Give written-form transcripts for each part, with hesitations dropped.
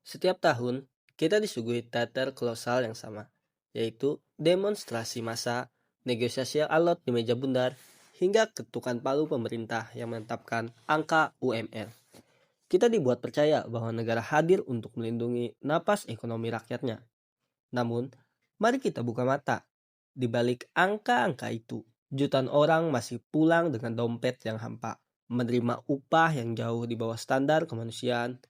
Setiap tahun, kita disuguhi teater kolosal yang sama, yaitu demonstrasi massa, negosiasi alot di meja bundar, hingga ketukan palu pemerintah yang menetapkan angka UMR. Kita dibuat percaya bahwa negara hadir untuk melindungi napas ekonomi rakyatnya. Namun, mari kita buka mata. Di balik angka-angka itu, jutaan orang masih pulang dengan dompet yang hampa, menerima upah yang jauh di bawah standar kemanusiaan.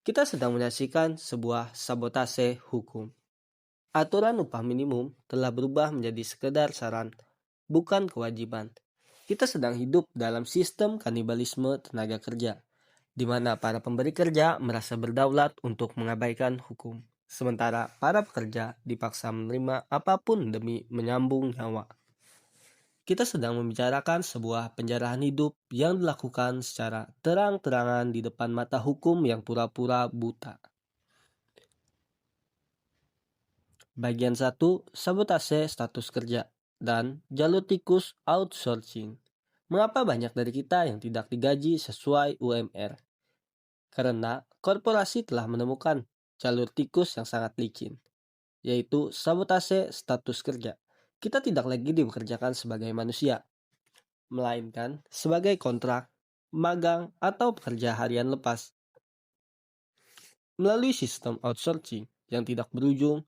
Kita sedang menyaksikan sebuah sabotase hukum. Aturan upah minimum telah berubah menjadi sekedar saran, bukan kewajiban. Kita sedang hidup dalam sistem kanibalisme tenaga kerja, di mana para pemberi kerja merasa berdaulat untuk mengabaikan hukum, sementara para pekerja dipaksa menerima apapun demi menyambung nyawa. Kita sedang membicarakan sebuah penjarahan hidup yang dilakukan secara terang-terangan di depan mata hukum yang pura-pura buta. Bagian 1, sabotase status kerja, dan jalur tikus outsourcing. Mengapa banyak dari kita yang tidak digaji sesuai UMR? Karena korporasi telah menemukan jalur tikus yang sangat licin, yaitu sabotase status kerja. Kita tidak lagi dipekerjakan sebagai manusia, melainkan sebagai kontrak, magang, atau pekerja harian lepas. Melalui sistem outsourcing yang tidak berujung,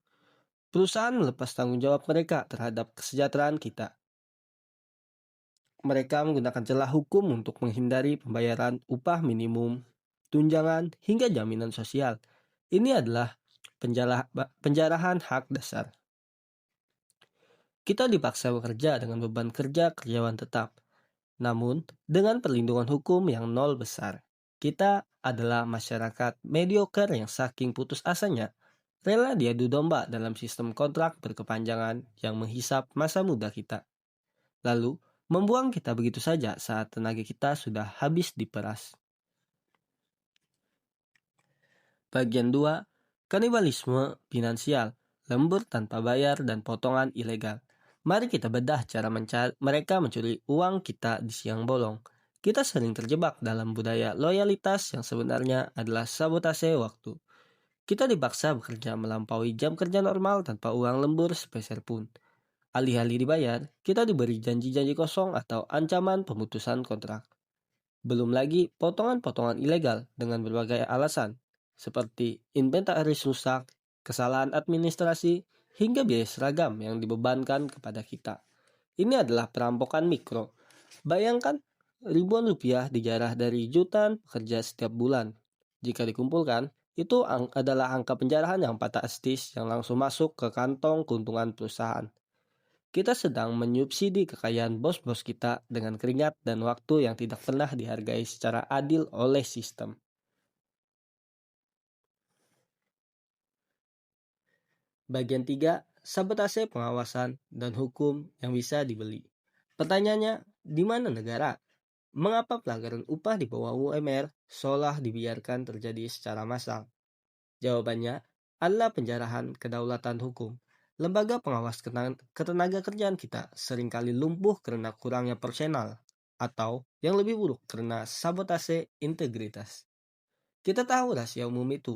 perusahaan melepas tanggung jawab mereka terhadap kesejahteraan kita. Mereka menggunakan celah hukum untuk menghindari pembayaran upah minimum, tunjangan, hingga jaminan sosial. Ini adalah penjarahan hak dasar. Kita dipaksa bekerja dengan beban kerja karyawan tetap, namun dengan perlindungan hukum yang nol besar. Kita adalah masyarakat mediocre yang saking putus asanya rela diadu domba dalam sistem kontrak berkepanjangan yang menghisap masa muda kita, lalu membuang kita begitu saja saat tenaga kita sudah habis diperas. Bagian 2, kanibalisme finansial, lembur tanpa bayar dan potongan ilegal. Mari kita bedah cara mereka mencuri uang kita di siang bolong. Kita sering terjebak dalam budaya loyalitas yang sebenarnya adalah sabotase waktu. Kita dipaksa bekerja melampaui jam kerja normal tanpa uang lembur sepeser pun. Alih-alih dibayar, kita diberi janji-janji kosong atau ancaman pemutusan kontrak. Belum lagi potongan-potongan ilegal dengan berbagai alasan, seperti inventaris rusak, kesalahan administrasi, hingga biaya seragam yang dibebankan kepada kita. Ini adalah perampokan mikro. Bayangkan ribuan rupiah dijarah dari jutaan pekerja setiap bulan. Jika dikumpulkan, itu adalah angka penjarahan yang fantastis yang langsung masuk ke kantong keuntungan perusahaan. Kita sedang menyubsidi kekayaan bos-bos kita dengan keringat dan waktu yang tidak pernah dihargai secara adil oleh sistem. Bagian 3, sabotase pengawasan dan hukum yang bisa dibeli. Pertanyaannya, di mana negara? Mengapa pelanggaran upah di bawah UMR seolah dibiarkan terjadi secara massal? Jawabannya adalah penjarahan kedaulatan hukum. Lembaga pengawas ketenaga kerjaan kita seringkali lumpuh karena kurangnya personal, atau yang lebih buruk karena sabotase integritas. Kita tahu rahasia umum itu,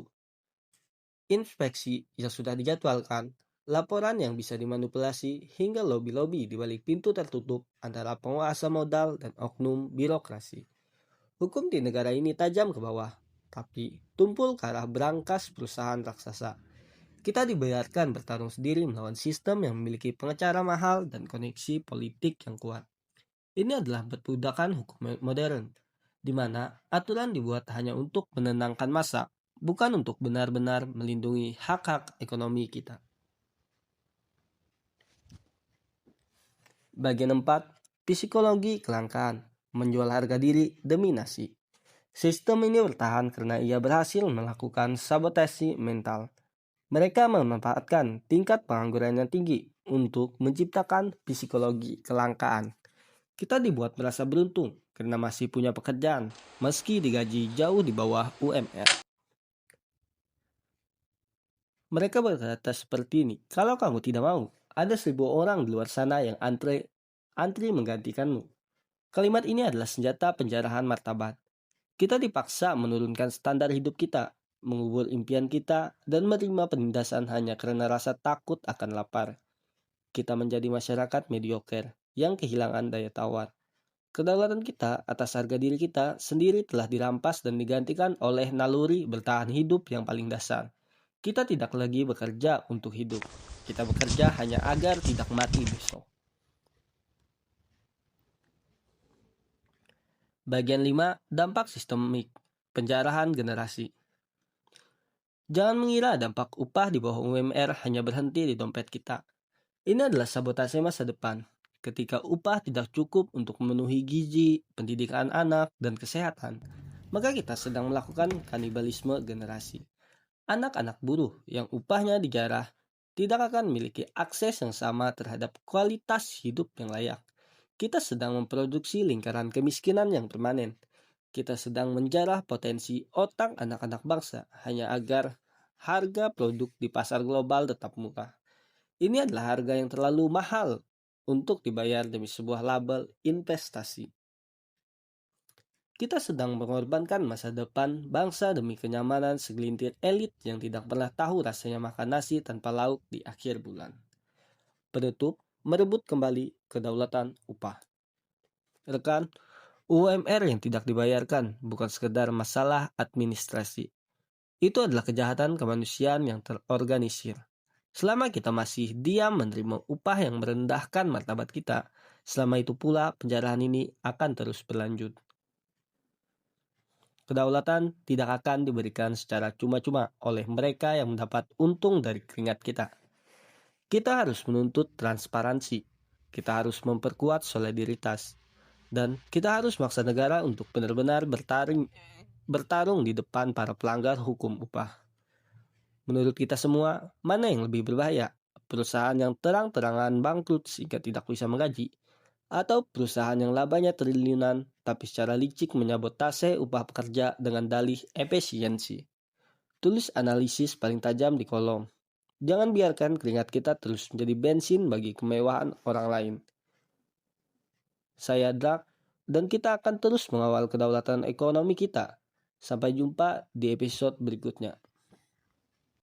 inspeksi yang sudah dijadwalkan, laporan yang bisa dimanipulasi, hingga lobi-lobi di balik pintu tertutup antara penguasa modal dan oknum birokrasi. Hukum di negara ini tajam ke bawah, tapi tumpul ke arah brankas perusahaan raksasa. Kita dibiarkan bertarung sendiri melawan sistem yang memiliki pengacara mahal dan koneksi politik yang kuat. Ini adalah perbudakan hukum modern, di mana aturan dibuat hanya untuk menenangkan massa, bukan untuk benar-benar melindungi hak-hak ekonomi kita. Bagian 4, psikologi kelangkaan, menjual harga diri demi nasi. Sistem ini bertahan karena ia berhasil melakukan sabotasi mental. Mereka memanfaatkan tingkat pengangguran yang tinggi untuk menciptakan psikologi kelangkaan. Kita dibuat merasa beruntung karena masih punya pekerjaan, meski digaji jauh di bawah UMR. Mereka berkata seperti ini, kalau kamu tidak mau, ada 1.000 orang di luar sana yang antri menggantikanmu. Kalimat ini adalah senjata penjarahan martabat. Kita dipaksa menurunkan standar hidup kita mengubur impian kita, dan menerima penindasan hanya karena rasa takut akan lapar. Kita menjadi masyarakat mediocre yang kehilangan daya tawar. Kedaulatan kita atas harga diri kita sendiri telah dirampas dan digantikan oleh naluri bertahan hidup yang paling dasar. Kita tidak lagi bekerja untuk hidup. Kita bekerja hanya agar tidak mati besok. Bagian 5, dampak sistemik, penjarahan generasi. Jangan mengira dampak upah di bawah UMR hanya berhenti di dompet kita. Ini adalah sabotase masa depan. Ketika upah tidak cukup untuk memenuhi gizi, pendidikan anak, dan kesehatan, maka kita sedang melakukan kanibalisme generasi. Anak-anak buruh yang upahnya dijarah tidak akan memiliki akses yang sama terhadap kualitas hidup yang layak. Kita sedang memproduksi lingkaran kemiskinan yang permanen. Kita sedang menjarah potensi otak anak-anak bangsa hanya agar harga produk di pasar global tetap murah. Ini adalah harga yang terlalu mahal untuk dibayar demi sebuah label investasi. Kita sedang mengorbankan masa depan bangsa demi kenyamanan segelintir elit yang tidak pernah tahu rasanya makan nasi tanpa lauk di akhir bulan. Penutup, merebut kembali kedaulatan upah. Rekan, UMR yang tidak dibayarkan bukan sekedar masalah administrasi. Itu adalah kejahatan kemanusiaan yang terorganisir. Selama kita masih diam menerima upah yang merendahkan martabat kita, selama itu pula penjarahan ini akan terus berlanjut. Kedaulatan tidak akan diberikan secara cuma-cuma oleh mereka yang mendapat untung dari keringat kita. Kita harus menuntut transparansi. Kita harus memperkuat solidaritas. Dan kita harus maksa negara untuk benar-benar bertarung di depan para pelanggar hukum upah. Menurut kita semua, mana yang lebih berbahaya? Perusahaan yang terang-terangan bangkrut sehingga tidak bisa menggaji, atau perusahaan yang labanya triliunan tapi secara licik menyabotase upah pekerja dengan dalih efisiensi. Tulis analisis paling tajam di kolom. Jangan biarkan keringat kita terus menjadi bensin bagi kemewahan orang lain. Saya Drak, dan kita akan terus mengawal kedaulatan ekonomi kita. Sampai jumpa di episode berikutnya.